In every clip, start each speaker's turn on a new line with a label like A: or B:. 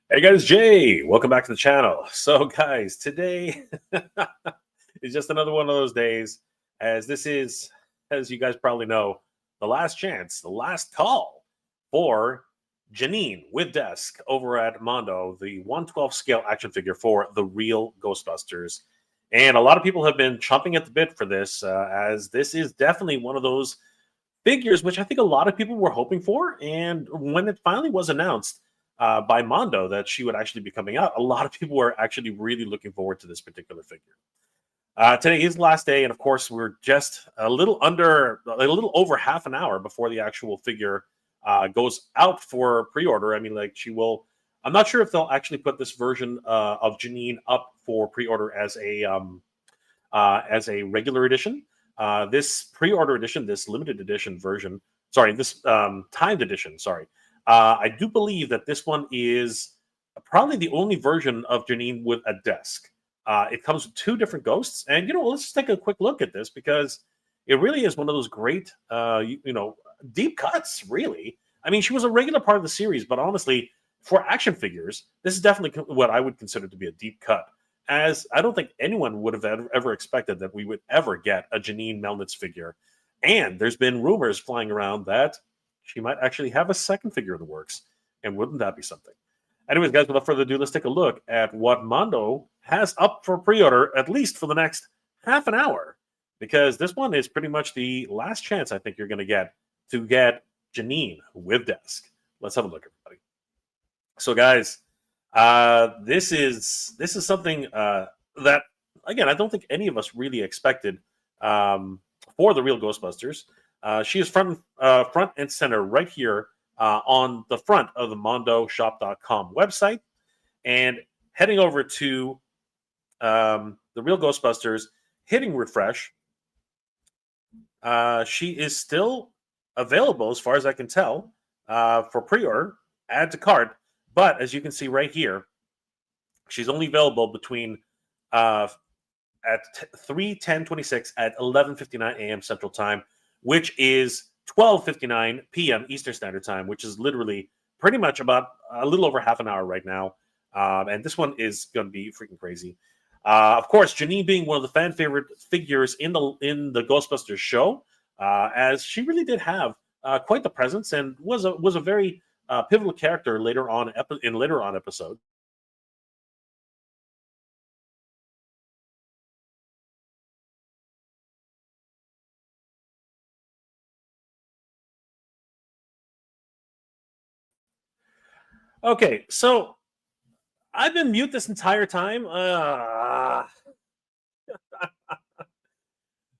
A: Hey guys, Jay, welcome back to the channel. So guys, today is just another one of those days, as this is, as you guys probably know, the last chance, the last call for Janine with Desk over at Mondo, the 1/12 scale action figure for the Real Ghostbusters. And a lot of people have been chomping at the bit for this, as this is definitely one of those figures which I think a lot of people were hoping for. And when it finally was announced by Mondo that she would actually be coming out, a lot of people were actually really looking forward to this particular figure. Today is the last day, and of course, we're just a little over half an hour before the actual figure goes out for pre-order. I mean, like she will. I'm not sure if they'll actually put this version of Janine up for pre-order as a regular edition. This pre-order edition, this limited edition version, this timed edition, I do believe that this one is probably the only version of Janine with a desk. It comes with two different ghosts, and let's just take a quick look at this because it really is one of those great, deep cuts. Really, I mean, she was a regular part of the series, but honestly, for action figures, this is definitely what I would consider to be a deep cut. As I don't think anyone would have ever expected that we would ever get a Janine Melnitz figure, and there's been rumors flying around that she might actually have a second figure in the works, and wouldn't that be something? Anyways, guys, without further ado, let's take a look at what Mondo has up for pre-order, at least for the next half an hour, because this one is pretty much the last chance I think you're going to get Janine with Desk. Let's have a look, everybody. So, guys, this is something that, again, I don't think any of us really expected for the Real Ghostbusters. She is front and center right here on the front of the mondoshop.com website. And heading over to the Real Ghostbusters, hitting refresh, she is still available, as far as I can tell, for pre-order, add to cart. But as you can see right here, she's only available between at 3/10/26 at 11:59 a.m. Central Time, which is 12:59 p.m. Eastern Standard Time, which is literally pretty much about a little over half an hour right now. And this one is going to be freaking crazy. Of course, Janine being one of the fan favorite figures in the Ghostbusters show, as she really did have quite the presence and was a very pivotal character later on episodes. Okay, so I've been mute this entire time.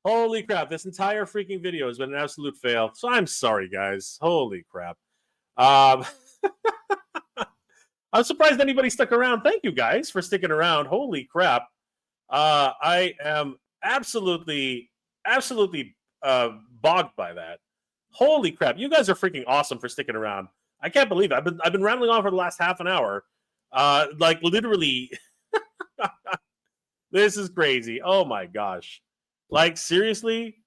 A: Holy crap, this entire freaking video has been an absolute fail. So I'm sorry, guys. Holy crap. I'm surprised anybody stuck around. Thank you, guys, for sticking around. Holy crap. I am absolutely bogged by that. Holy crap. You guys are freaking awesome for sticking around. I can't believe it. I've been rambling on for the last half an hour. Like literally, this is crazy. Oh my gosh. Like seriously?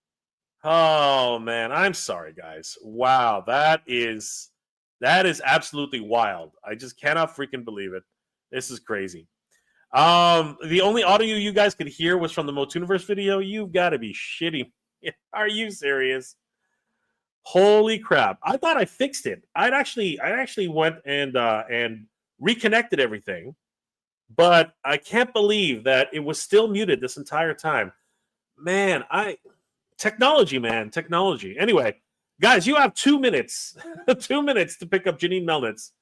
A: Oh man, I'm sorry, guys. Wow, that is absolutely wild. I just cannot freaking believe it. This is crazy. The only audio you guys could hear was from the Motuniverse video. You've got to be shitting. Are you serious? Holy crap. I thought I fixed it. I actually went and reconnected everything, but I can't believe that it was still muted this entire time. Man, technology, man, technology. Anyway, guys, you have 2 minutes, 2 minutes to pick up Janine Melnitz.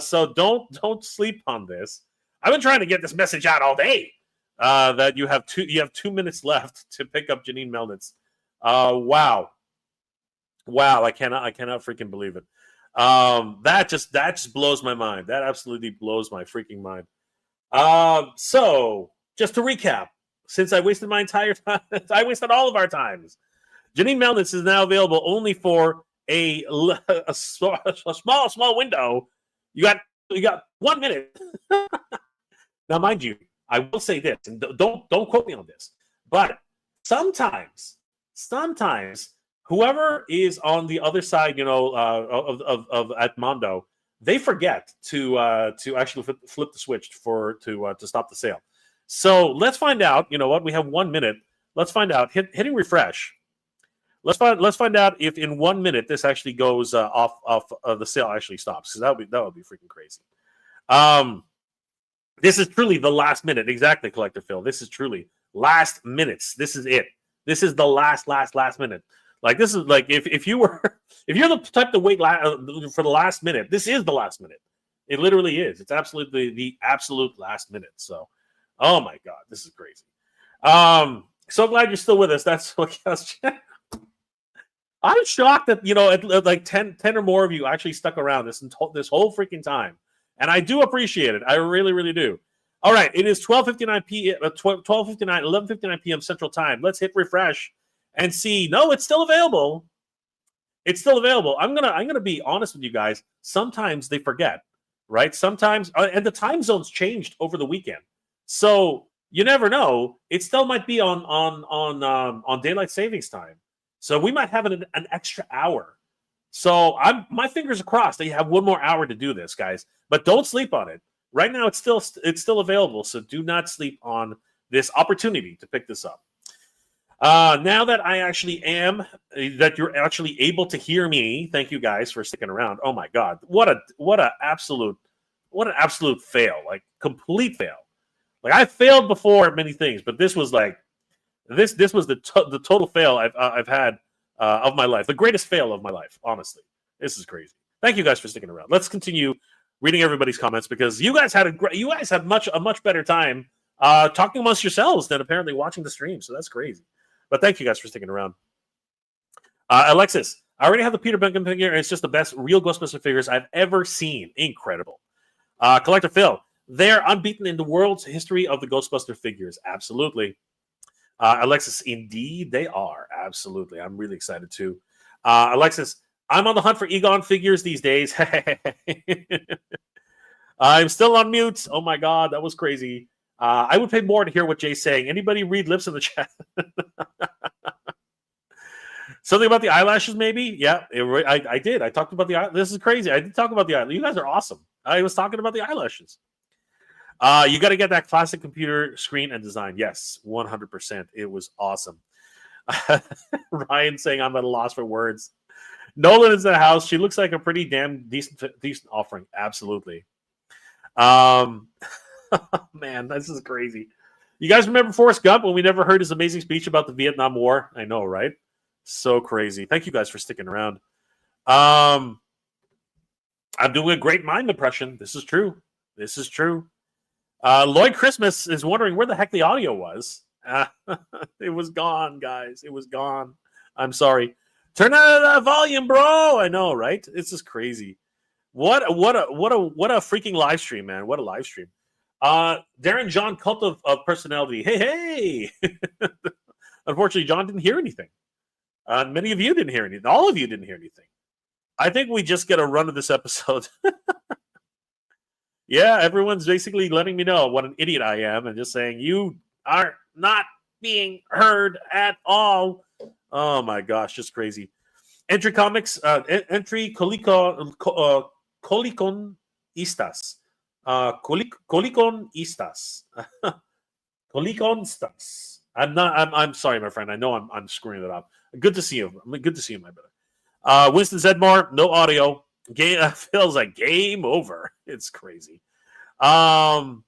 A: So don't sleep on this. I've been trying to get this message out all day. That you have 2 minutes left to pick up Janine Melnitz. Wow. I cannot freaking believe it. That just blows my mind. That absolutely blows my freaking mind. So just to recap, since I wasted my entire time, I wasted all of our times. Janine Melnitz is now available only for a small window. You got 1 minute. Now, mind you, I will say this, and don't quote me on this, but sometimes whoever is on the other side, of at Mondo, they forget to actually flip the switch to stop the sale. So let's find out. You know what? We have 1 minute. Let's find out. Hitting refresh. Let's find out if in 1 minute this actually goes off the sale actually stops, because that would be freaking crazy. This is truly the last minute. Exactly, Collector Phil. This is truly last minutes. This is it. This is the last minute. Like, this is like if you're the type to wait for the last minute, this is the last minute. It literally is. It's absolutely the absolute last minute. So, oh my God, this is crazy. So glad you're still with us. That's what I'm shocked that, like 10 or more of you actually stuck around this whole freaking time. And I do appreciate it. I really, really do. All right. It is 12:59 p.m. 11:59 p.m. Central Time. Let's hit refresh and see. No, it's still available. It's still available. I'm gonna be honest with you guys. Sometimes they forget, right? Sometimes, and the time zones changed over the weekend, so you never know. It still might be on daylight savings time. So we might have an extra hour. So my fingers are crossed that you have 1 more hour to do this, guys. But don't sleep on it. Right now, it's still available. So do not sleep on this opportunity to pick this up. Now that that you're actually able to hear me, thank you guys for sticking around. Oh my God, what an absolute fail, like complete fail. Like, I failed before many things, but this was like this was the total fail I've had of my life, the greatest fail of my life. Honestly, this is crazy. Thank you guys for sticking around. Let's continue reading everybody's comments, because you guys had a much better time talking amongst yourselves than apparently watching the stream. So that's crazy. But thank you guys for sticking around. Alexis, I already have the Peter Benken figure, and it's just the best real Ghostbuster figures I've ever seen. Incredible. Collector Phil, they're unbeaten in the world's history of the Ghostbuster figures. Absolutely. Alexis, indeed they are. Absolutely. I'm really excited too. Alexis, I'm on the hunt for Egon figures these days. I'm still on mute. Oh my God, that was crazy. I would pay more to hear what Jay's saying. Anybody read lips in the chat? Something about the eyelashes, maybe? Yeah, I did. I talked about the eyelashes. This is crazy. I did talk about the eyelashes. You guys are awesome. I was talking about the eyelashes. You got to get that classic computer screen and design. Yes, 100%. It was awesome. Ryan saying I'm at a loss for words. Nolan is in the house. She looks like a pretty damn decent offering. Absolutely. Man, this is crazy. You guys remember Forrest Gump when we never heard his amazing speech about the Vietnam War? I know, right? So crazy. Thank you guys for sticking around. I'm doing a great mime impression. This is true. This is true. Lloyd Christmas is wondering where the heck the audio was. It was gone, guys. It was gone. I'm sorry. Turn on the volume, bro. I know, right? It's just crazy. What a freaking live stream, man. What a live stream. Darren John, cult of personality. Hey. Unfortunately, John didn't hear anything. Many of you didn't hear anything. All of you didn't hear anything. I think we just get a run of this episode. Yeah, everyone's basically letting me know what an idiot I am and just saying you are not being heard at all. Oh my gosh, just crazy. Entry comics, entry Colicon Istas. Colicon Istas. Colicon Stas. I'm sorry, my friend. I know I'm screwing it up. Good to see you. Good to see you, my brother. Winston Zedmore, no audio. Game feels like game over. It's crazy. And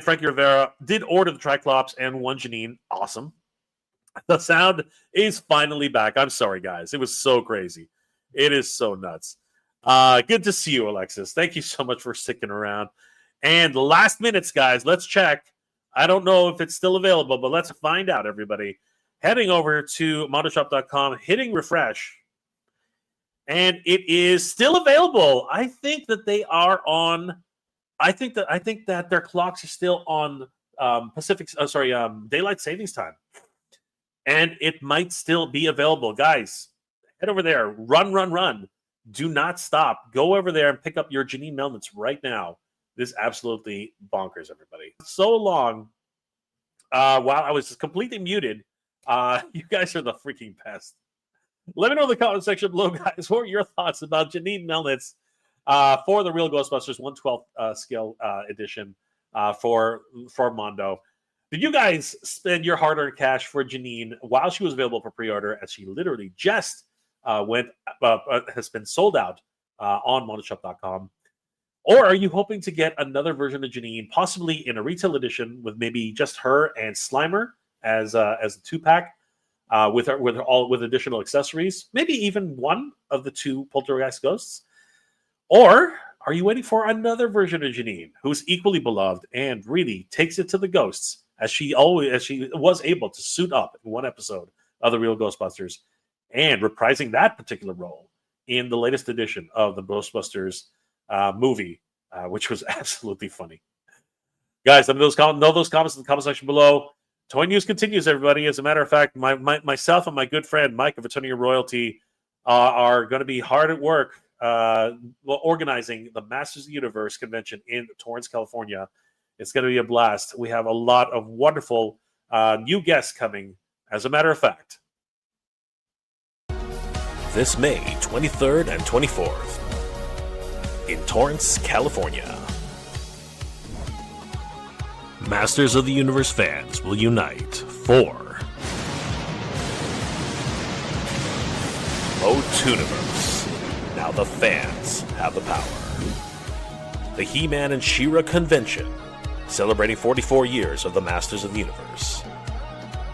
A: Frankie Rivera did order the Tricops and one Janine. Awesome. The sound is finally back. I'm sorry, guys. It was so crazy. It is so nuts. Good to see you, Alexis. Thank you so much for sticking around. And last minutes, guys. Let's check. I don't know if it's still available, but let's find out, everybody. Heading over to mondoshop.com, hitting refresh. And it is still available. I think that they are on. I think that their clocks are still on daylight savings time, and it might still be available. Guys, head over there. Run! Do not stop. Go over there and pick up your Janine Melnitz right now. This is absolutely bonkers, everybody. So long. While I was completely muted, you guys are the freaking best. Let me know in the comment section below, guys. What are your thoughts about Janine Melnitz for the Real Ghostbusters 1/12 scale edition for Mondo. Did you guys spend your hard-earned cash for Janine while she was available for pre-order, as she literally just has been sold out on mondoshop.com? Or are you hoping to get another version of Janine, possibly in a retail edition with maybe just her and Slimer as a 2-pack, with additional accessories, maybe even one of the 2 Poltergeist ghosts? Or are you waiting for another version of Janine, who's equally beloved and really takes it to the ghosts, as she was able to suit up in one episode of the Real Ghostbusters, and reprising that particular role in the latest edition of the Ghostbusters movie, which was absolutely funny. Guys, let me know those comments in the comment section below. Toy News continues, everybody. As a matter of fact, myself and my good friend Mike of Eternia Royalty are going to be hard at work organizing the Masters of the Universe convention in Torrance, California. It's going to be a blast. We have a lot of wonderful new guests coming, as a matter of fact.
B: This May 23rd and 24th in Torrance, California. Masters of the Universe fans will unite for Motooniverse. Now the fans have the power. The He-Man and She-Ra convention, celebrating 44 years of the Masters of the Universe.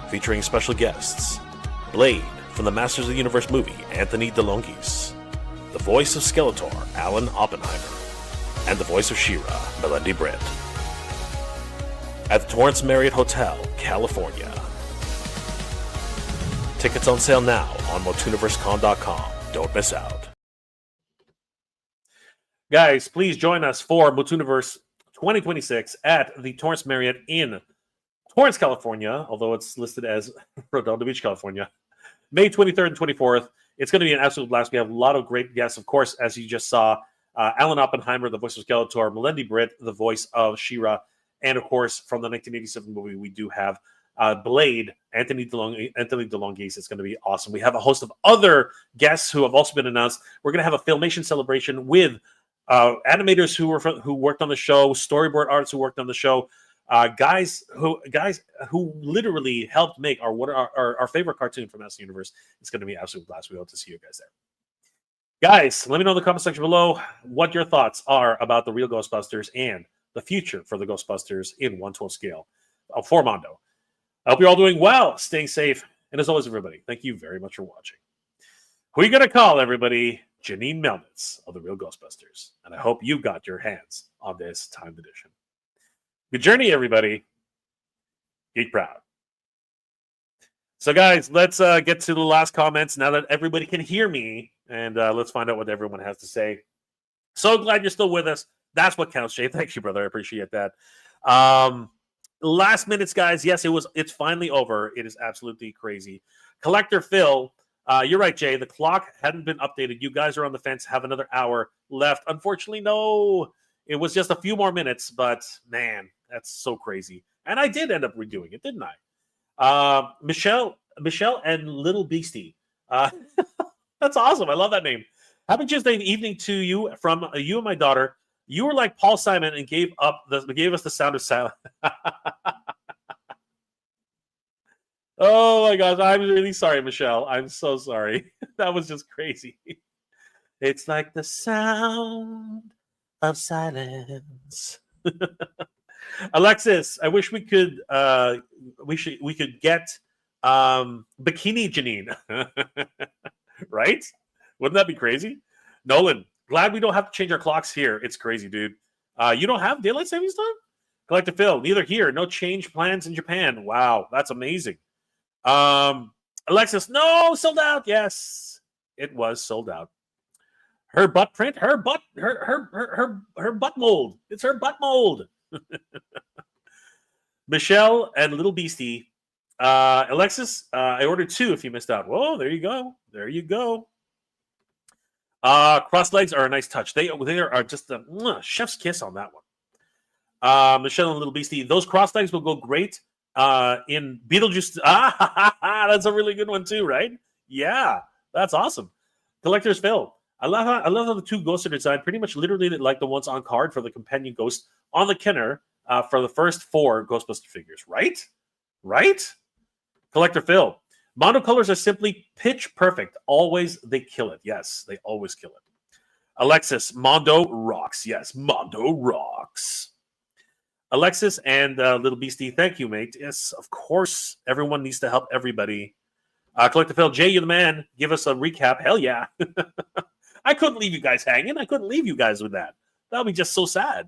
B: Featuring special guests, Blade from the Masters of the Universe movie, Anthony DeLongis, the voice of Skeletor, Alan Oppenheimer, and the voice of She-Ra, Melendi Britt. At the Torrance Marriott Hotel, California. Tickets on sale now on MotooniverseCon.com. Don't miss out.
A: Guys, please join us for Motooniverse 2026 at the Torrance Marriott in Torrance, California, although it's listed as Redondo Beach, California. May 23rd and 24th. It's going to be an absolute blast. We have a lot of great guests, of course, as you just saw. Alan Oppenheimer, the voice of Skeletor, Melendi Britt, the voice of She-Ra, and, of course, from the 1987 movie, we do have Blade, Anthony DeLongis. It's going to be awesome. We have a host of other guests who have also been announced. We're going to have a Filmation celebration with animators who worked on the show, storyboard artists who worked on the show, guys who literally helped make our favorite cartoon from Master Universe. It's going to be an absolute blast. We hope to see you guys there. Guys, let me know in the comment section below what your thoughts are about the Real Ghostbusters and the future for the Ghostbusters in 1/12 scale for Mondo. I hope you're all doing well, staying safe, and as always, everybody, thank you very much for watching. Who are you going to call, everybody? Janine Melnitz of the Real Ghostbusters. And I hope you got your hands on this timed edition. Good journey, everybody. Geek proud. So, guys, let's get to the last comments now that everybody can hear me, and let's find out what everyone has to say. So glad you're still with us. That's what counts, Jay. Thank you, brother. I appreciate that. Last minutes, guys. Yes, it's finally over. It is absolutely crazy. Collector Phil, you're right, Jay. The clock hadn't been updated. You guys are on the fence. Have another hour left. Unfortunately, no. It was just a few more minutes, but man, that's so crazy. And I did end up redoing it, didn't I? Michelle and Little Beastie. That's awesome. I love that name. Happy Tuesday evening to you from you and my daughter. You were like Paul Simon and gave us the sound of silence. Oh my gosh, I'm really sorry, Michelle. I'm so sorry. That was just crazy. It's like the sound of silence. Alexis, I wish we could get Bikini Janine. Right? Wouldn't that be crazy? Nolan, glad we don't have to change our clocks here. It's crazy, dude. You don't have daylight savings time? Collective Phil, neither here. No change plans in Japan. Wow, that's amazing. Alexis, no, sold out. Yes, it was sold out. Her butt print, her butt mold. It's her butt mold. Michelle and Little Beastie. Alexis, I ordered 2 if you missed out. Whoa, there you go. There you go. Cross legs are a nice touch. They are just a chef's kiss on that one. Michelle and Little Beastie. Those cross legs will go great in Beetlejuice. That's a really good one too, right? Yeah, that's awesome. Collector's Phil. I love how the two ghosts are designed pretty much literally like the ones on card for the companion ghost on the Kenner for the first 4 Ghostbuster figures, right? Right? Collector Phil. Mondo colors are simply pitch perfect. Always they kill it. Yes, they always kill it. Alexis, Mondo rocks. Yes, Mondo rocks. Alexis and Little Beastie, thank you, mate. Yes, of course, everyone needs to help everybody. Collector Phil, Jay, you the man. Give us a recap. Hell yeah. I couldn't leave you guys hanging. I couldn't leave you guys with that. That would be just so sad.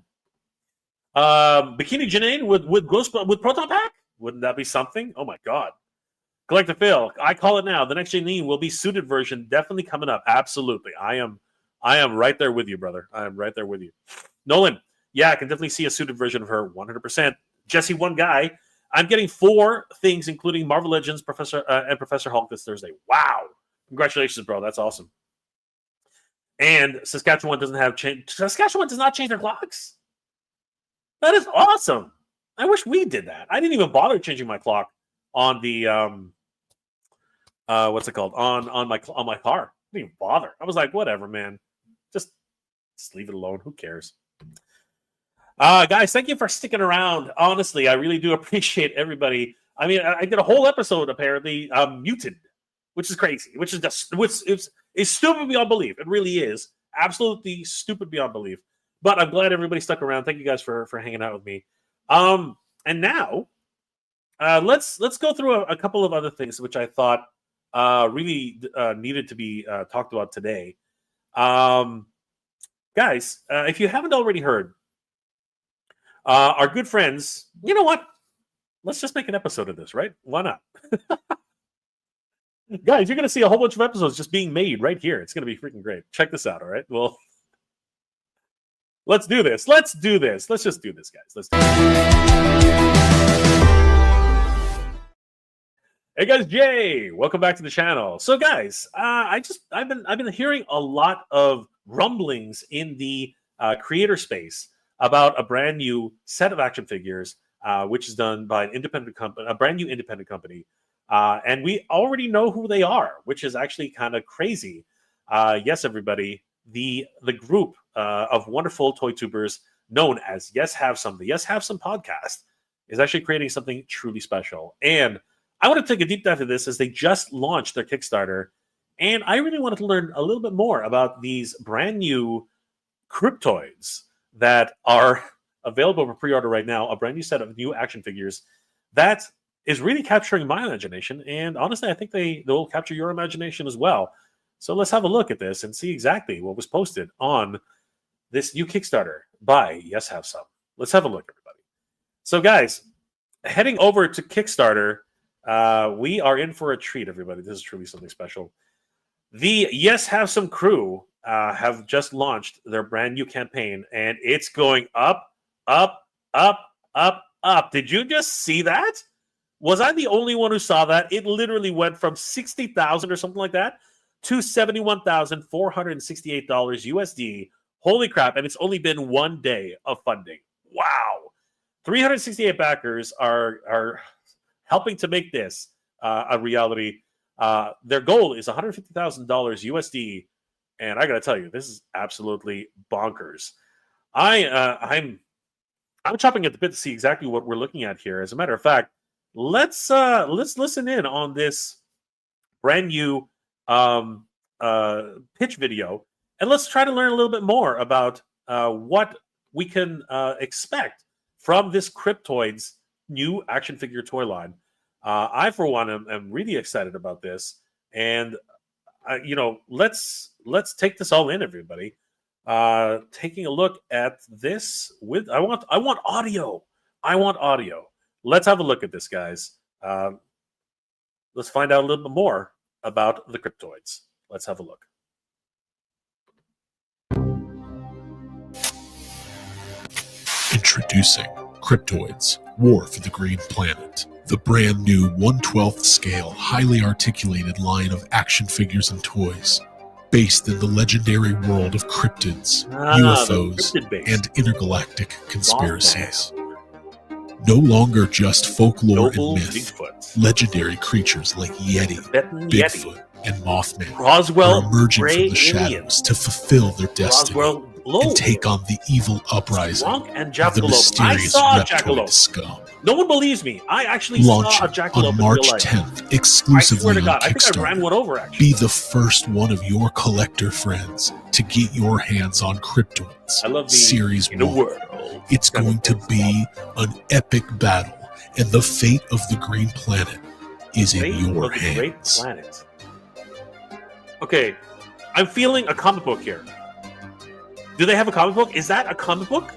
A: Bikini Janine with Proton Pack? Wouldn't that be something? Oh my God. Collector Phil, I call it now. The next Janine will be suited version, definitely coming up. Absolutely. I am right there with you, brother. I am right there with you. Nolan, yeah, I can definitely see a suited version of her 100%. Jesse, one guy. I'm getting 4 things, including Marvel Legends, Professor Hulk this Thursday. Wow. Congratulations, bro. That's awesome. And Saskatchewan does not change their clocks. That is awesome. I wish we did that. I didn't even bother changing my clock on the what's it called? On my car. I didn't even bother. I was like, whatever, man. Just leave it alone. Who cares? Guys, thank you for sticking around. Honestly, I really do appreciate everybody. I mean, I did a whole episode apparently muted, which is crazy, which is just it's stupid beyond belief. It really is absolutely stupid beyond belief. But I'm glad everybody stuck around. Thank you guys for hanging out with me. And now let's go through a couple of other things which I thought really needed to be talked about today. Guys, if you haven't already heard, our good friends, you know what? Let's just make an episode of this, right? Why not? Guys, you're going to see a whole bunch of episodes just being made right here. It's going to be freaking great. Check this out, all right? Well, let's do this. Let's do this. Let's just do this, guys. Let's do this. Hey guys, Jay, welcome back to the channel. So guys, I've been hearing a lot of rumblings in the creator space about a brand new set of action figures, which is done by an independent company, a brand new independent company, and we already know who they are, which is actually kind of crazy. Yes, everybody, the group of wonderful toy tubers known as Yes Have Some, the Yes Have Some podcast, is actually creating something truly special. And I want to take a deep dive into this as they just launched their Kickstarter, and I really wanted to learn a little bit more about these brand new Cryptoids that are available for pre-order right now, a brand new set of new action figures that is really capturing my imagination, and honestly, I think they'll capture your imagination as well. So let's have a look at this and see exactly what was posted on this new Kickstarter by Yes Have Some. Let's have a look, everybody. So guys, heading over to Kickstarter, we are in for a treat, everybody. This is truly something special. The Yes Have Some crew have just launched their brand new campaign, and it's going up, up, up, up, up. Did you just see that? Was I the only one who saw that? It literally went from 60,000 or something like that to $71,468 USD. Holy crap. And it's only been one day of funding. Wow. 368 backers are helping to make this a reality. Their goal is $150,000 USD. And I got to tell you, this is absolutely bonkers. I'm chopping at the bit to see exactly what we're looking at here. As a matter of fact, let's listen in on this brand new pitch video, and let's try to learn a little bit more about what we can expect from this Cryptoids new action figure toy line. I, for one, am really excited about this, and let's take this all in, everybody. Taking a look at this with I want audio. I want audio. Let's have a look at this, guys. Let's find out a little bit more about the Cryptoids. Let's have a look.
C: Introducing Cryptoids, War for the Green Planet. The brand new 1/12 scale, highly articulated line of action figures and toys. Based in the legendary world of cryptids, UFOs, and intergalactic conspiracies. No longer just folklore and myth, legendary creatures like Yeti, Bigfoot, and Mothman
A: Roswell
C: are emerging
A: Gray
C: from the shadows
A: Aliens.
C: to fulfill their destiny
A: Roswell Low.
C: and take on the evil uprising
A: Gronk and
C: of the
A: Jackalope. I
C: mysterious
A: saw
C: reptoid
A: Jackalope.
C: scum.
A: No one believes me. I actually saw a
C: Launching
A: Jackalope
C: on
A: in real
C: March
A: life.
C: 10th,
A: I swear
C: exclusively
A: to
C: on
A: God. I think I ran
C: Kickstarter.
A: one over, actually.
C: Be the first one of your collector friends to get your hands on Cryptoids
A: I love the
C: Series
A: in a
C: 1.
A: world.
C: It's
A: kind
C: going
A: of
C: to
A: voice.
C: be an epic battle, and the fate of the Green Planet is in
A: Fate
C: your
A: of the Great
C: hands.
A: Planet. Okay, I'm feeling a comic book here. Do they have a comic book? Is that a comic book?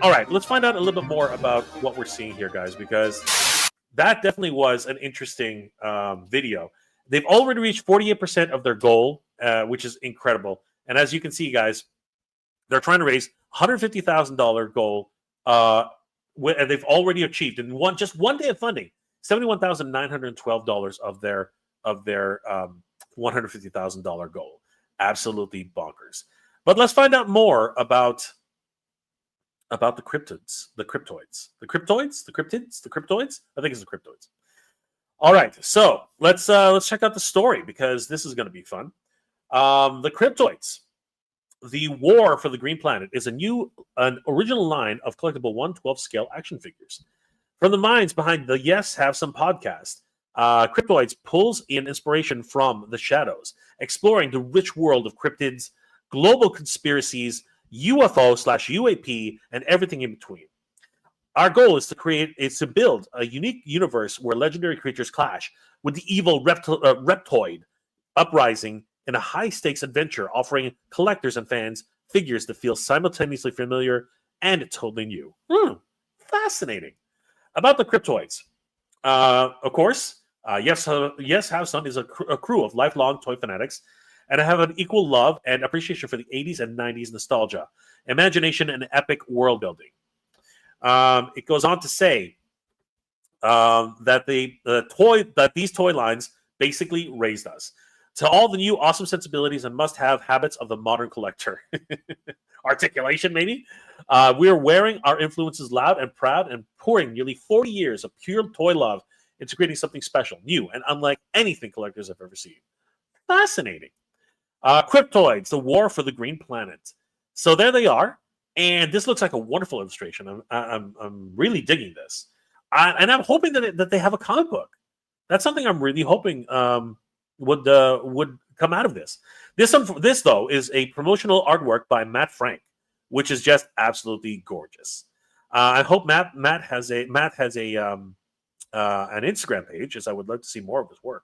A: All right, let's find out a little bit more about what we're seeing here, guys, because that definitely was an interesting video. They've already reached 48% of their goal, which is incredible. And as you can see, guys, they're trying to raise $150,000 goal, and they've already achieved in just one day of funding $71,912 of their $150,000 goal. Absolutely bonkers. But let's find out more about the cryptids, the cryptoids. I think it's the cryptoids. All right, so let's check out the story because this is going to be fun. The cryptoids, the War for the Green Planet, is an original line of collectible 1/12 scale action figures. From the minds behind the Yes Have Some podcast, Cryptoids pulls in inspiration from the shadows, exploring the rich world of cryptids, global conspiracies, UFO/UAP, and everything in between. Our goal is to build a unique universe where legendary creatures clash with the evil reptoid uprising in a high-stakes adventure, offering collectors and fans figures that feel simultaneously familiar and totally new. Fascinating. About the cryptoids, of course, Yes Have Some is a crew of lifelong toy fanatics, and I have an equal love and appreciation for the 80s and 90s nostalgia, imagination, and epic world building. It goes on to say that these toy lines basically raised us to all the new awesome sensibilities and must-have habits of the modern collector. Articulation, maybe. We are wearing our influences loud and proud and pouring nearly 40 years of pure toy love into creating something special, new, and unlike anything collectors have ever seen. Fascinating. Cryptoids, the War for the Green Planet. So there they are, and this looks like a wonderful illustration. I'm really digging this, and I'm hoping that they have a comic book. That's something I'm really hoping would come out of this. This though is a promotional artwork by Matt Frank, which is just absolutely gorgeous. I hope Matt has an Instagram page, as I would love to see more of his work.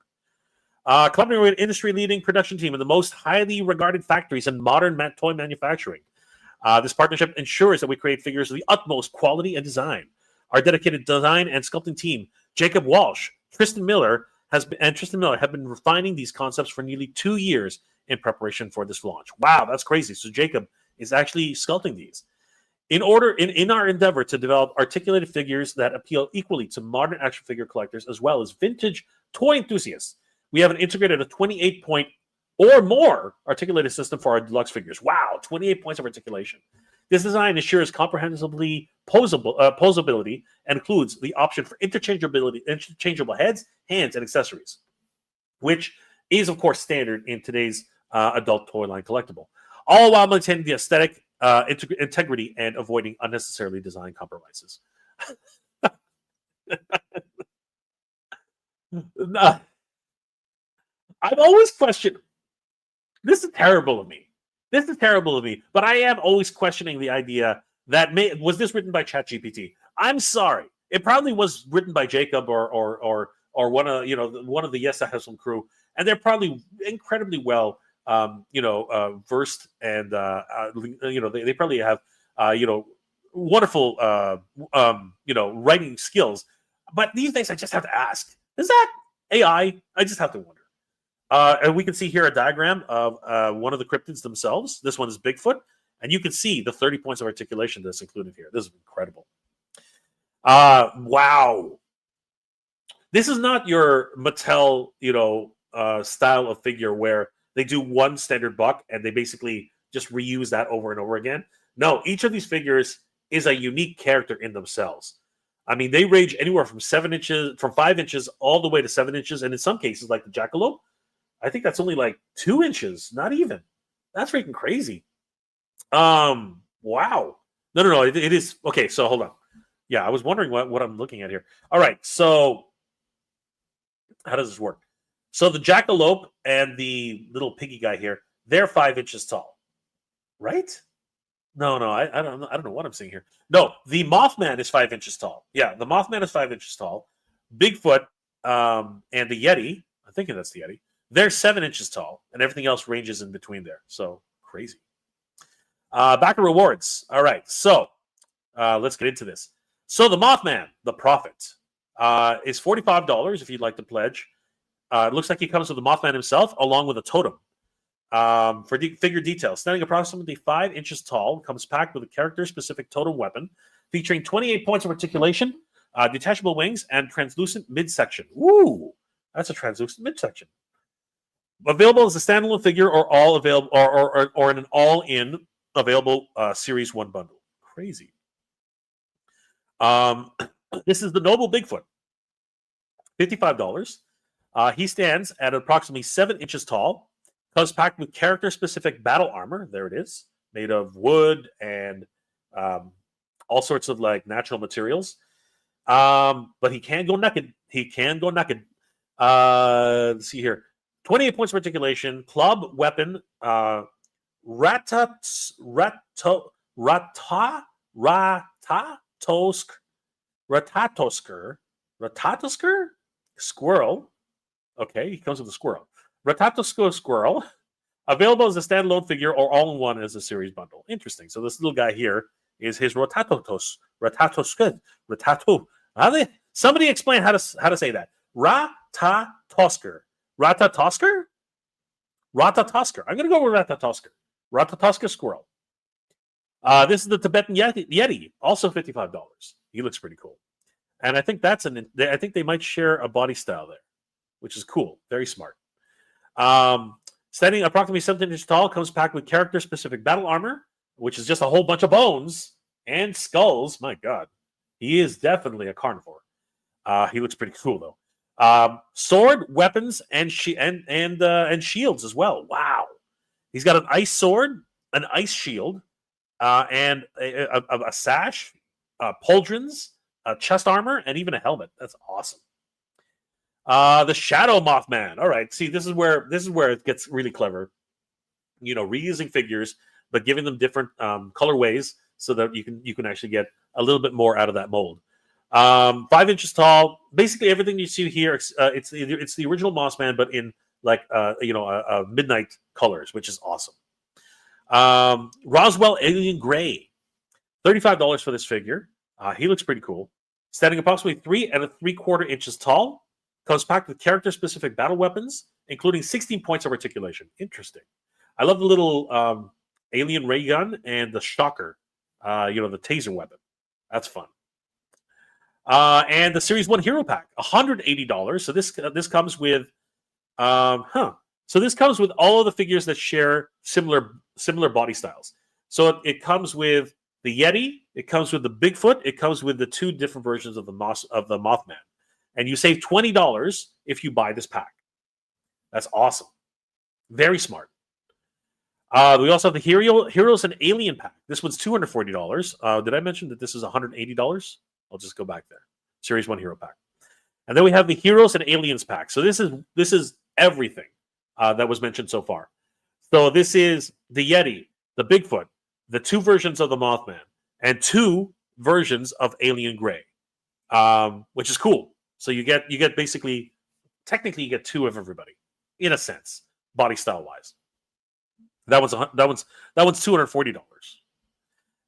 A: Collaborating with industry-leading production team and the most highly regarded factories in modern toy manufacturing. This partnership ensures that we create figures of the utmost quality and design. Our dedicated design and sculpting team, Jacob Walsh, Tristan Miller have been refining these concepts for nearly 2 years in preparation for this launch. Wow, that's crazy. So Jacob is actually sculpting these. In our endeavor to develop articulated figures that appeal equally to modern action figure collectors as well as vintage toy enthusiasts, we have integrated a 28-point or more articulated system for our deluxe figures. Wow, 28 points of articulation. This design ensures comprehensively posability and includes the option for interchangeable heads, hands, and accessories, which is, of course, standard in today's adult toy line collectible, all while maintaining the aesthetic integrity and avoiding unnecessarily design compromises. I've always questioned. This is terrible of me. But I am always questioning the idea that was this written by ChatGPT? I'm sorry. It probably was written by Jacob or one of the Yes I Have Some crew, and they're probably incredibly well versed, and they probably have wonderful writing skills. But these days I just have to ask, is that AI? I just have to wonder. And we can see here a diagram of one of the cryptids themselves. This one is Bigfoot, and you can see the 30 points of articulation that's included here. This is incredible. Wow. This is not your Mattel, style of figure where they do one standard buck and they basically just reuse that over and over again. No, each of these figures is a unique character in themselves. I mean, they range anywhere from 5 inches all the way to 7 inches, and in some cases, like the Jackalope, I think that's only like 2 inches, not even. That's freaking crazy. Wow. No. It is okay. So hold on. Yeah, I was wondering what I'm looking at here. All right. So how does this work? So the jackalope and the little piggy guy here, they're 5 inches tall, right? No. I don't know what I'm seeing here. No, the Mothman is 5 inches tall. Yeah, the Mothman is 5 inches tall. Bigfoot and the Yeti, I'm thinking that's the Yeti. They're 7 inches tall, and everything else ranges in between there. So crazy. Back to rewards. All right, so let's get into this. So the Mothman, the Prophet, is $45 if you'd like to pledge. It looks like he comes with the Mothman himself, along with a totem. For figure details, standing approximately 5 inches tall, comes packed with a character-specific totem weapon, featuring 28 points of articulation, detachable wings, and translucent midsection. Ooh, that's a translucent midsection. Available as a standalone figure, or all available, or in an all-in available Series 1 bundle. Crazy. This is the Noble Bigfoot. $55. He stands at approximately 7 inches tall. Comes packed with character-specific battle armor. There it is, made of wood and all sorts of like natural materials. But he can go naked. Let's see here. 28 points of articulation, club weapon, ratatosker, squirrel. Okay, he comes with a squirrel. Ratatosker squirrel, available as a standalone figure or all-in-one as a series bundle. Interesting. So this little guy here is his Ratatosker. Somebody explain how to say that. Ratatosker. Ratatosker? Ratatosker. I'm going to go with Ratatosker. Ratatosker squirrel. This is the Tibetan Yeti, also $55. He looks pretty cool. And I think I think they might share a body style there, which is cool. Very smart. Standing approximately 17 inches tall, comes packed with character-specific battle armor, which is just a whole bunch of bones and skulls. My God. He is definitely a carnivore. He looks pretty cool, though. Sword, weapons, and shields as well. Wow. He's got an ice sword, an ice shield, and a sash, pauldrons, chest armor, and even a helmet. That's awesome. The Shadow Mothman. All right. See, this is where it gets really clever. You know, reusing figures, but giving them different colorways so that you can actually get a little bit more out of that mold. 5 inches tall. Basically, everything you see here, it's the original Mothman, but in like midnight colors, which is awesome. Roswell Alien Gray, $35 for this figure. He looks pretty cool. Standing approximately 3 3/4 inches tall, comes packed with character-specific battle weapons, including 16 points of articulation. Interesting. I love the little alien ray gun and the shocker, the taser weapon. That's fun. And the Series 1 Hero Pack, $180. So this comes with, So this comes with all of the figures that share similar body styles. So it comes with the Yeti, it comes with the Bigfoot, it comes with the 2 different versions of the Mothman. And you save $20 if you buy this pack. That's awesome. Very smart. We also have the Heroes and Alien Pack. This one's $240. Did I mention that this is $180? I'll just go back there. Series 1 Hero Pack. And then we have the Heroes and Aliens Pack. So this is everything that was mentioned so far. So this is the Yeti, the Bigfoot, the 2 versions of the Mothman, and 2 versions of Alien Gray, which is cool. So you get basically, technically you get 2 of everybody, in a sense, body style wise. That one's $240.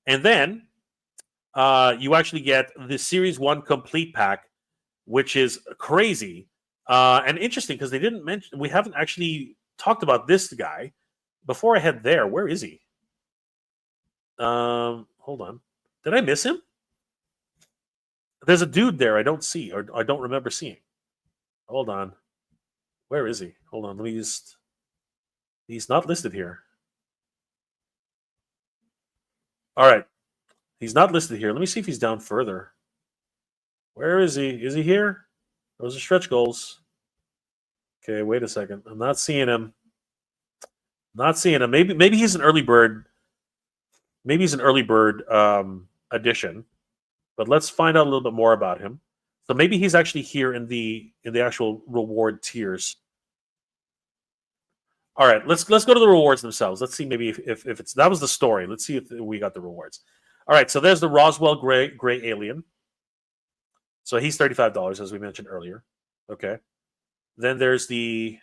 A: And then you actually get the Series 1 Complete Pack, which is crazy and interesting because we haven't actually talked about this guy. Before I head there, where is he? Hold on. Did I miss him? There's a dude there I don't see, or I don't remember seeing. Hold on. Where is he? Hold on. He's not listed here. All right. He's not listed here. Let me see if he's down further. Where is he? Is he here? Those are stretch goals. Okay, wait a second. I'm not seeing him. Not seeing him. Maybe he's an early bird. Maybe he's an early bird edition. But let's find out a little bit more about him. So maybe he's actually here in the actual reward tiers. All right, let's go to the rewards themselves. Let's see maybe if it's that was the story. Let's see if we got the rewards. All right, so there's the Roswell Gray alien. So he's $35, as we mentioned earlier. Okay. Then there's the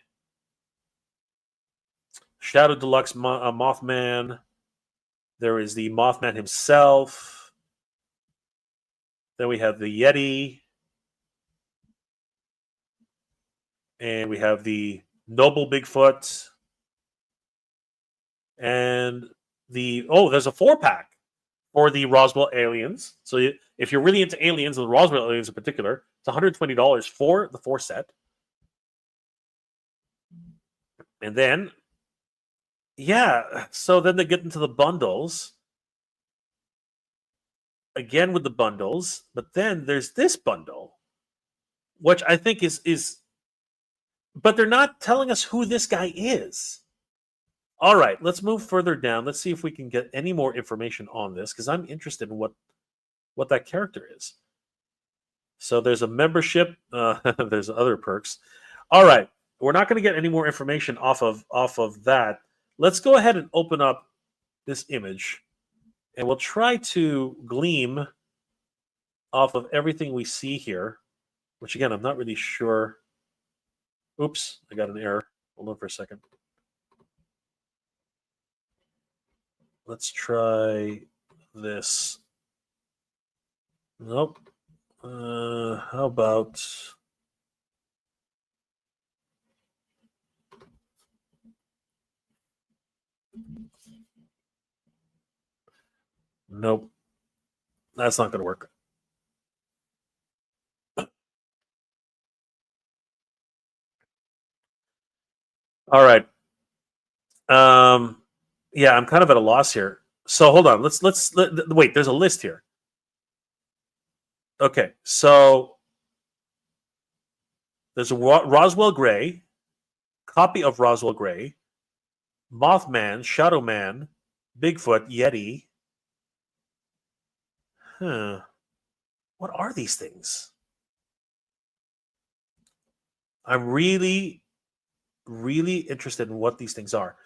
A: Shadow Deluxe Mothman. There is the Mothman himself. Then we have the Yeti. And we have the Noble Bigfoot. And there's a 4-pack for the Roswell aliens. So if you're really into aliens, the Roswell aliens in particular, it's $120 for the 4 set. And then, so then they get into the bundles. Again with the bundles, but then there's this bundle, which I think is but they're not telling us who this guy is. All right, let's move further down. Let's see if we can get any more information on this, because I'm interested in what that character is. So there's a membership. There's other perks. All right, we're not going to get any more information off of that. Let's go ahead and open up this image, and we'll try to gleam off of everything we see here, which again, I'm not really sure. Oops, I got an error. Hold on for a second. Let's try this. Nope. How about... Nope. That's not going to work. All right. Yeah, I'm kind of at a loss here. So hold on. Let's wait. There's a list here. Okay, so there's a Roswell Gray, copy of Roswell Gray, Mothman, Shadow Man, Bigfoot, Yeti. What are these things? I'm really interested in what these things are.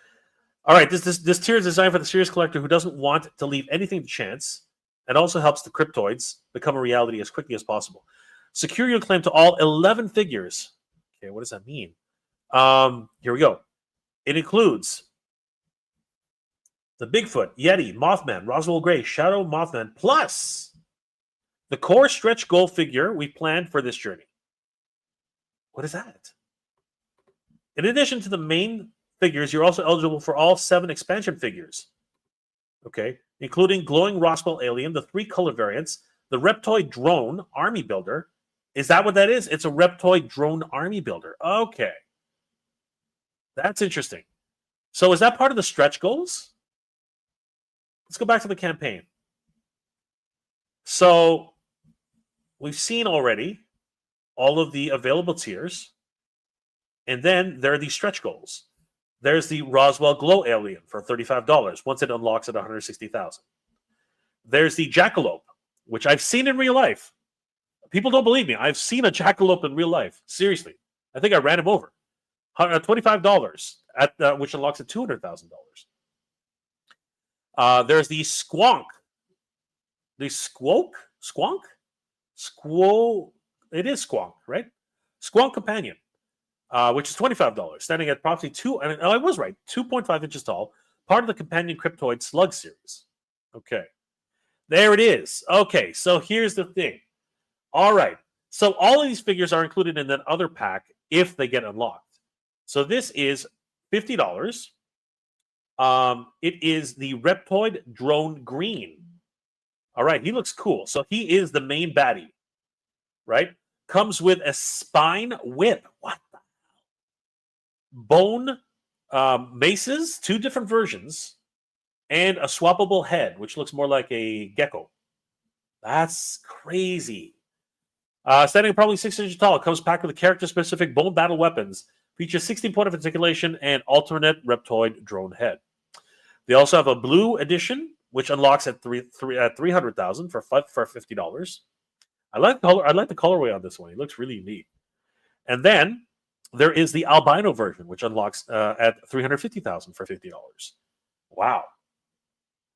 A: All right, this tier is designed for the serious collector who doesn't want to leave anything to chance, and also helps the cryptoids become a reality as quickly as possible. Secure your claim to all 11 figures. Okay, what does that mean? Here we go. It includes the Bigfoot, Yeti, Mothman, Roswell Gray, Shadow Mothman, plus the core stretch goal figure we planned for this journey. What is that? In addition to the main figures, you're also eligible for all 7 expansion figures. Okay, including glowing Roswell alien, the 3 color variants, the Reptoid drone army builder. Is that what that is? It's a Reptoid drone army builder. Okay. That's interesting. So is that part of the stretch goals? Let's go back to the campaign. So we've seen already all of the available tiers. And then there are these stretch goals. There's the Roswell Glow Alien for $35 once it unlocks at $160,000. There's the Jackalope, which I've seen in real life. People don't believe me. I've seen a Jackalope in real life. Seriously. I think I ran him over. $25 which unlocks at $200,000. There's the Squonk. The Squonk? Squonk? It is Squonk, right? Squonk Companion. Which is $25, standing at approximately I was right, 2.5 inches tall, part of the companion Cryptoid Slug series. Okay. There it is. Okay, so here's the thing. All right. So all of these figures are included in that other pack if they get unlocked. So this is $50. It is the Reptoid Drone Green. All right, he looks cool. So he is the main baddie, right? Comes with a spine whip. What the hell? Bone maces, 2 different versions, and a swappable head, which looks more like a gecko. That's crazy. Standing probably 6 inches tall, it comes packed with character-specific bone battle weapons Features 16 point of articulation and alternate reptoid drone head. They also have a blue edition, which unlocks at 300,000 for $50. I like the color. I like the colorway on this one. It looks really neat. And then there is the albino version, which unlocks at 350,000 for $50. Wow.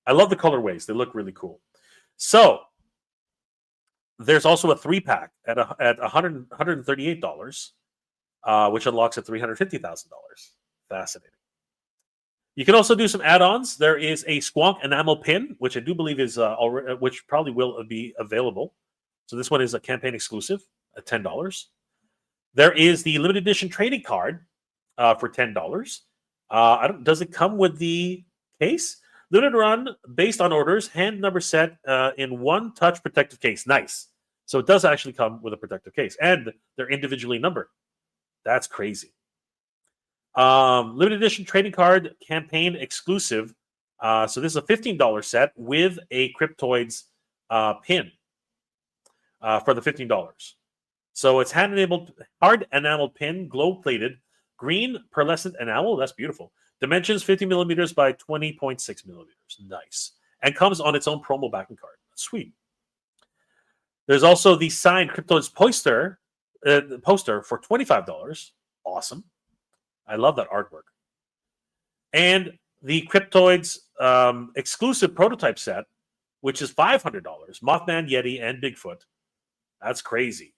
A: I love the colorways. They look really cool. So there's also a 3-pack at $138, which unlocks at $350,000. Fascinating. You can also do some add-ons. There is a Squonk enamel pin, which I do believe is which probably will be available. So this one is a campaign exclusive at $10. There is the limited edition trading card for $10. Does it come with the case? Limited run, based on orders, hand number set in one touch protective case. Nice. So it does actually come with a protective case, and they're individually numbered. That's crazy. Limited edition trading card, campaign exclusive. So this is a $15 set with a Cryptoids pin for the $15. So it's hard enameled pin, glow plated, green pearlescent enamel. That's beautiful. Dimensions 50 millimeters by 20.6 millimeters. Nice. And comes on its own promo backing card. Sweet. There's also the signed Cryptoids poster for $25. Awesome. I love that artwork. And the Cryptoids exclusive prototype set, which is $500. Mothman, Yeti, and Bigfoot. That's crazy.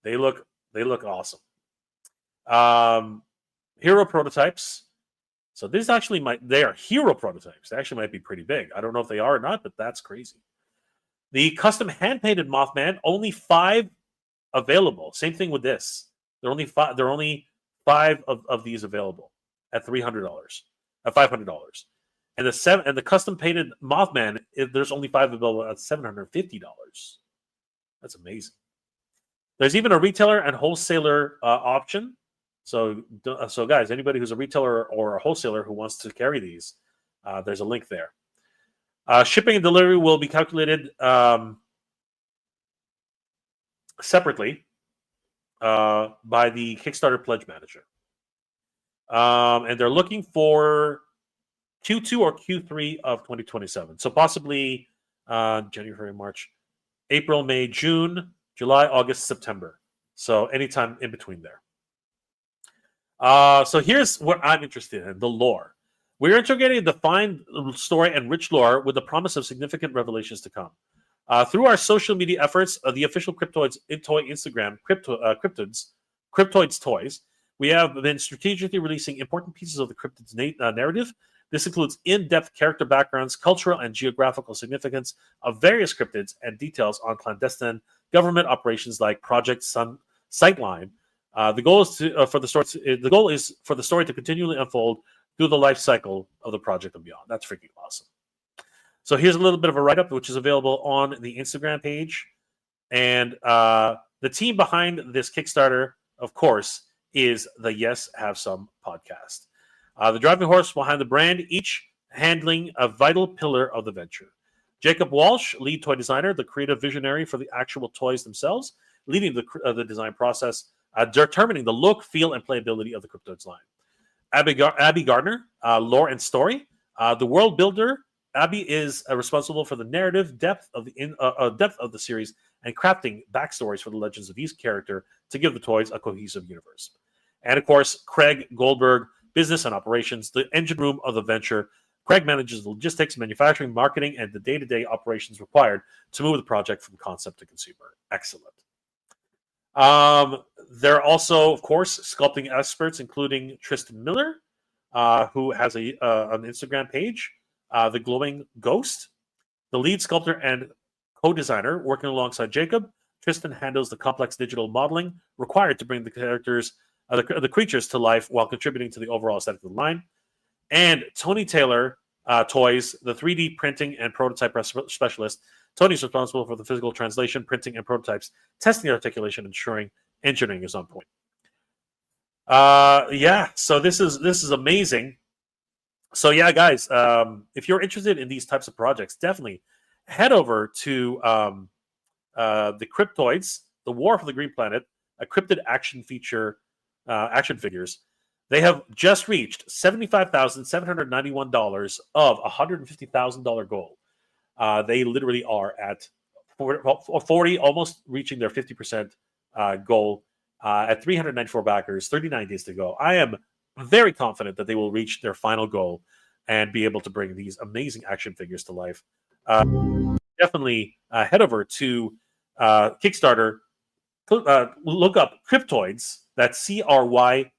A: They look awesome. Hero prototypes. So this actually they are hero prototypes. They actually might be pretty big. I don't know if they are or not, but that's crazy. The custom hand-painted Mothman, only 5 available. Same thing with this. There are only 5 of these available at $300, at $500. And the custom painted Mothman, there's only 5 available at $750. That's amazing. There's even a retailer and wholesaler option. So guys, anybody who's a retailer or a wholesaler who wants to carry these, there's a link there. Shipping and delivery will be calculated separately by the Kickstarter pledge manager. And they're looking for Q2 or Q3 of 2027. So possibly January, March, April, May, June, July, August, September. So anytime in between there. So here's what I'm interested in, the lore. We're interrogating a defined story and rich lore with the promise of significant revelations to come. Through our social media efforts, the official Cryptoids toy Instagram, Cryptoids Toys, we have been strategically releasing important pieces of the Cryptoids narrative. This includes in-depth character backgrounds, cultural and geographical significance of various cryptids, and details on clandestine government operations like Project Sightline. The goal is for the story to continually unfold through the life cycle of the project and beyond. That's freaking awesome. So here's a little bit of a write-up, which is available on the Instagram page. And the team behind this Kickstarter, of course, is the Yes Have Some podcast. The driving horse behind the brand, each handling a vital pillar of the venture. Jacob Walsh, lead toy designer, the creative visionary for the actual toys themselves, leading the design process, determining the look, feel, and playability of the Cryptoids line. Abby Gardner, lore and story. The world builder, Abby is responsible for the narrative depth of the series and crafting backstories for the legends of each character to give the toys a cohesive universe. And of course, Craig Goldberg, business and operations, the engine room of the venture. Craig manages the logistics, manufacturing, marketing, and the day-to-day operations required to move the project from concept to consumer. Excellent. There are also, of course, sculpting experts, including Tristan Miller, who has an Instagram page, The Glowing Ghost. The lead sculptor and co-designer, working alongside Jacob, Tristan handles the complex digital modeling required to bring the characters, the creatures to life while contributing to the overall aesthetic of the line. And Tony Taylor, Toys, the 3D printing and prototype specialist. Tony's responsible for the physical translation, printing, and prototypes, testing articulation, ensuring engineering is on point. So this is amazing. So yeah, guys, if you're interested in these types of projects, definitely head over to the Cryptoids, the War for the Green Planet, a cryptid action feature action figures. They have just reached $75,791 of $150,000 goal. They literally are at 40, almost reaching their 50% goal at 394 backers, 39 days to go. I am very confident that they will reach their final goal and be able to bring these amazing action figures to life. Definitely head over to Kickstarter. Look up Cryptoids. That's Cryptoids,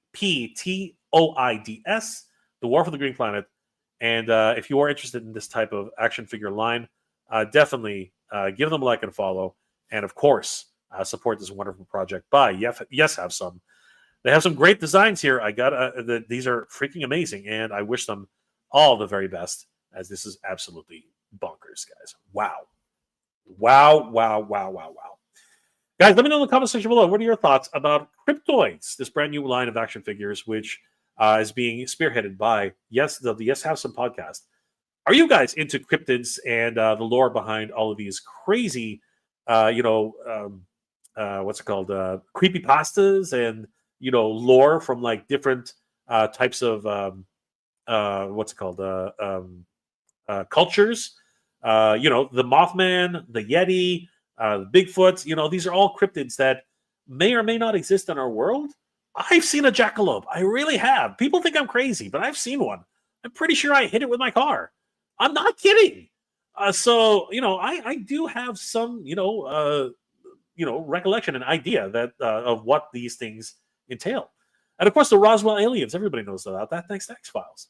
A: the War for the Green Planet. And if you are interested in this type of action figure line, definitely give them a like and a follow. And of course, support this wonderful project by Yes Have Some. They have some great designs here. These are freaking amazing, and I wish them all the very best, as this is absolutely bonkers, guys. Wow. Guys, let me know in the comment section below, what are your thoughts about Cryptoids, this brand new line of action figures, which is being spearheaded by the Yes Have Some podcast. Are you guys into cryptids and the lore behind all of these crazy, creepypastas and, lore from like different types of, cultures? The Mothman, the Yeti, the Bigfoot, these are all cryptids that may or may not exist in our world. I've seen a jackalope. I really have. People think I'm crazy, but I've seen one. I'm pretty sure I hit it with my car. I'm not kidding. I do have some, recollection and idea that of what these things entail. And of course, the Roswell aliens. Everybody knows about that. Thanks to X-Files.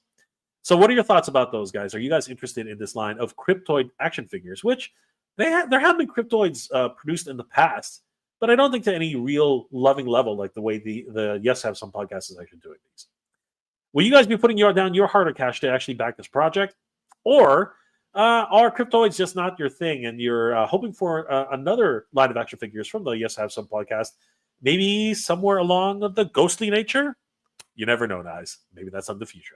A: So what are your thoughts about those guys? Are you guys interested in this line of cryptoid action figures, which there have been cryptoids produced in the past, but I don't think to any real loving level like the way the Yes Have Some podcast is actually doing these. Will you guys be putting down your harder cash to actually back this project? Or are cryptoids just not your thing and you're hoping for another line of action figures from the Yes Have Some podcast, maybe somewhere along the ghostly nature? You never know, guys. Maybe that's on the future.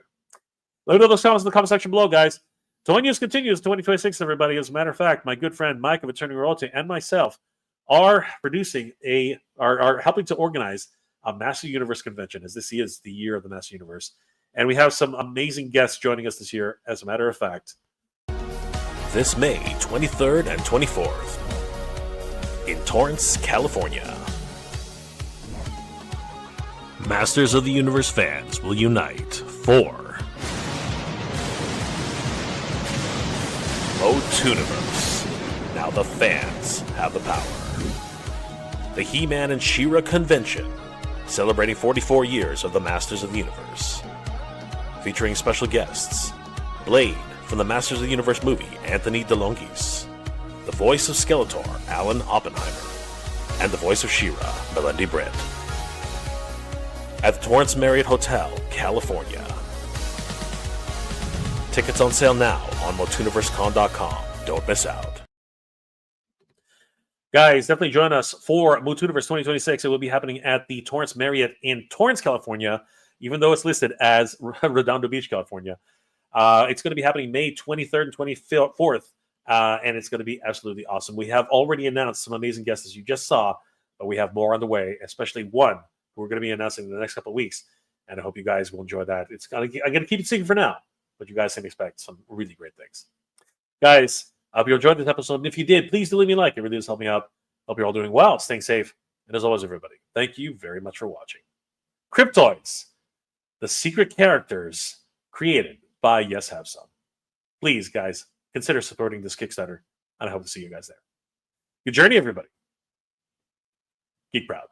A: Let me know those comments in the comment section below, guys. Toy News continues 2026, everybody. As a matter of fact, my good friend Mike of Attorney Royalty and myself are are helping to organize a Master Universe convention, as this is the year of the Master Universe. And we have some amazing guests joining us this year, as a matter of fact.
B: This May 23rd and 24th in Torrance, California. Masters of the Universe fans will unite for Motooniverse. Now the fans have the power. The He-Man and She-Ra convention, celebrating 44 years of the Masters of the Universe. Featuring special guests, Blade from the Masters of the Universe movie, Anthony DeLongis, the voice of Skeletor, Alan Oppenheimer, and the voice of She-Ra, Melendi Britt. At the Torrance Marriott Hotel, California. Tickets on sale now on MotooniverseCon.com. Don't miss out.
A: Guys, definitely join us for Motooniverse 2026. It will be happening at the Torrance Marriott in Torrance, California, even though it's listed as Redondo Beach, California. It's going to be happening May 23rd and 24th, and it's going to be absolutely awesome. We have already announced some amazing guests, as you just saw, but we have more on the way, especially one who we're going to be announcing in the next couple of weeks, and I hope you guys will enjoy that. I'm going to keep it secret for now, but you guys can expect some really great things. Guys, I hope you enjoyed this episode, and if you did, please do leave me a like. It really does help me out. Hope you're all doing well, staying safe, and as always, everybody, thank you very much for watching. Cryptoids, the secret characters created by Yes Have Some. Please, guys, consider supporting this Kickstarter, and I hope to see you guys there. Good journey, everybody. Geek proud.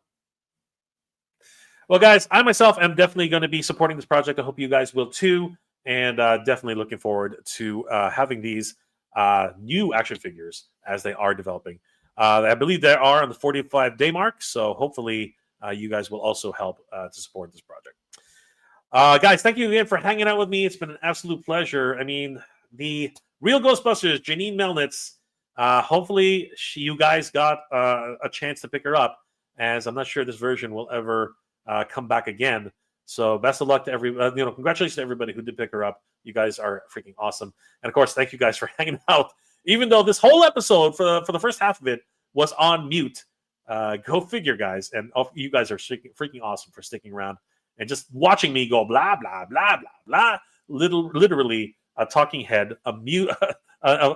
A: Well, guys, I myself am definitely going to be supporting this project. I hope you guys will too, and definitely looking forward to having these new action figures as they are developing. I believe they are on the 45-day mark, so hopefully you guys will also help to support this project. Guys, thank you again for hanging out with me. It's been an absolute pleasure. I mean, the Real Ghostbusters, Janine Melnitz, hopefully you guys got a chance to pick her up, as I'm not sure this version will ever come back again. So best of luck to congratulations to everybody who did pick her up. You guys are freaking awesome. And of course, thank you guys for hanging out. Even though this whole episode for the first half of it was on mute, Go figure, guys. And you guys are freaking awesome for sticking around and just watching me go blah, blah, blah, blah, blah. Literally a talking head, a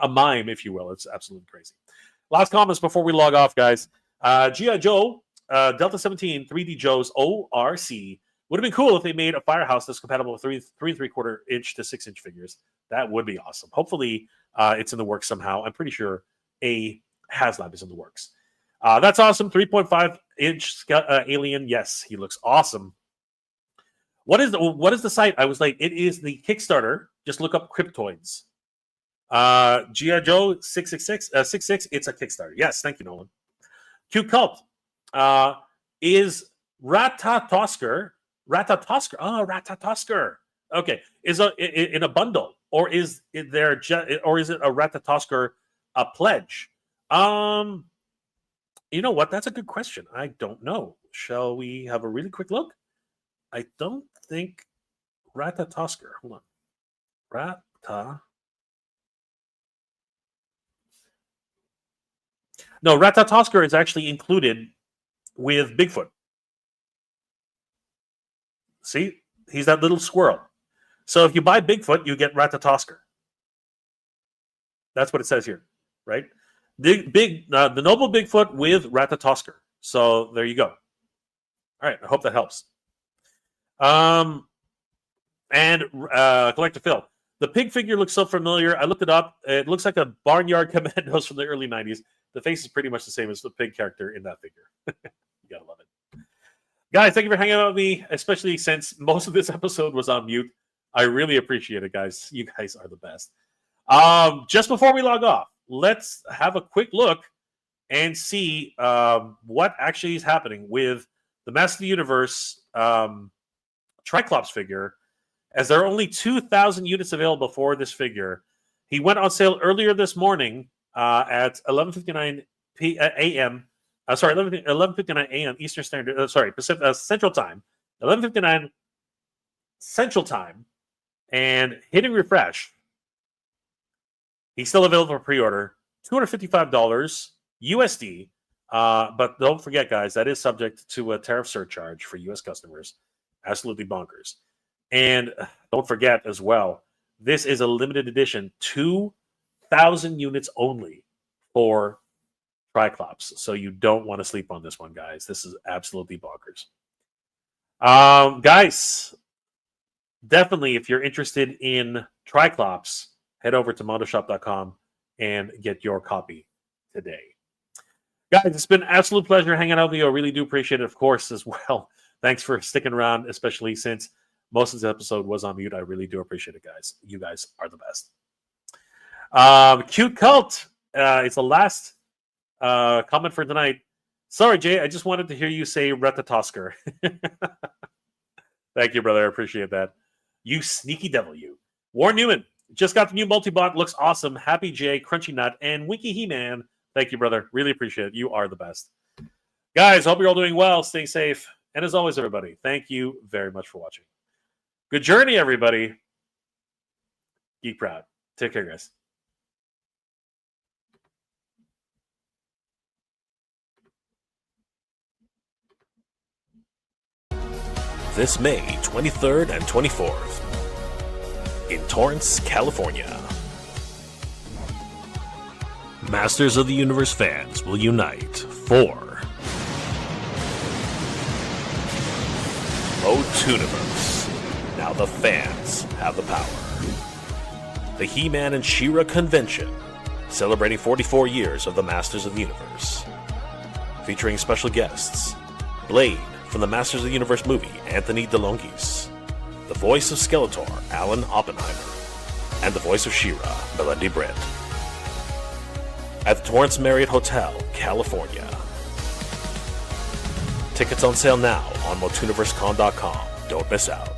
A: mime, if you will. It's absolutely crazy. Last comments before we log off, guys. G.I. Joe, Delta 17, 3D Joe's ORC. Would have been cool if they made a firehouse that's compatible with 3.75 inch to 6 inch figures. That would be awesome. Hopefully, it's in the works somehow. I'm pretty sure a HasLab is in the works. That's awesome. 3.5 inch alien. Yes, he looks awesome. What is the site? I was like, it is the Kickstarter. Just look up Cryptoids. G.I. Joe 666. It's a Kickstarter. Yes, thank you, Nolan. Cute Cult is Ratatosker. Ratatosker. Okay, is in a bundle, or is it a Ratatosker a pledge? You know what? That's a good question. I don't know. Shall we have a really quick look? I don't think Ratatosker. Hold on. No, Ratatosker is actually included with Bigfoot. See? He's that little squirrel. So if you buy Bigfoot, you get Ratatosker. That's what it says here, right? The noble Bigfoot with Ratatosker. So there you go. All right, I hope that helps. And Collector Phil. The pig figure looks so familiar. I looked it up. It looks like a Barnyard Commandos from the early 90s. The face is pretty much the same as the pig character in that figure. You gotta love it. Guys, thank you for hanging out with me, especially since most of this episode was on mute. I really appreciate it, guys. You guys are the best. Just before we log off, let's have a quick look and see what actually is happening with the Master of the Universe Tricops figure, as there are only 2,000 units available for this figure. He went on sale earlier this morning at 11:59 a.m. 11:59 a.m. Eastern Standard. Pacific Central Time. 11:59 Central Time, and hitting refresh. He's still available for pre-order. $255 USD. But don't forget, guys, that is subject to a tariff surcharge for U.S. customers. Absolutely bonkers. And don't forget as well, this is a limited edition, 2,000 units only for Tricops. So you don't want to sleep on this one, guys. This is absolutely bonkers. Guys, definitely, if you're interested in Tricops, head over to mondoshop.com and get your copy today. Guys, it's been an absolute pleasure hanging out with you. I really do appreciate it, of course, as well. Thanks for sticking around, especially since most of this episode was on mute. I really do appreciate it, guys. You guys are the best. Cute Cult. It's the last comment for tonight. Sorry, Jay. I just wanted to hear you say Ratatosker. Thank you, brother. I appreciate that. You sneaky devil, you. Warren Newman. Just got the new multi-bot. Looks awesome. Happy Jay, Crunchy Nut, and Winky He-Man. Thank you, brother. Really appreciate it. You are the best. Guys, hope you're all doing well. Stay safe. And as always, everybody, thank you very much for watching. Good journey, everybody. Geek proud. Take care, guys.
B: This May 23rd and 24th in Torrance, California. Masters of the Universe fans will unite for Motooniverse. Now the fans have the power. The He-Man and She-Ra convention, celebrating 44 years of the Masters of the Universe. Featuring special guests, Blade from the Masters of the Universe movie, Anthony DeLongis, the voice of Skeletor, Alan Oppenheimer, and the voice of She-Ra, Melendi Brent. At the Torrance Marriott Hotel, California. Tickets on sale now on MotooniverseCon.com. Don't miss out.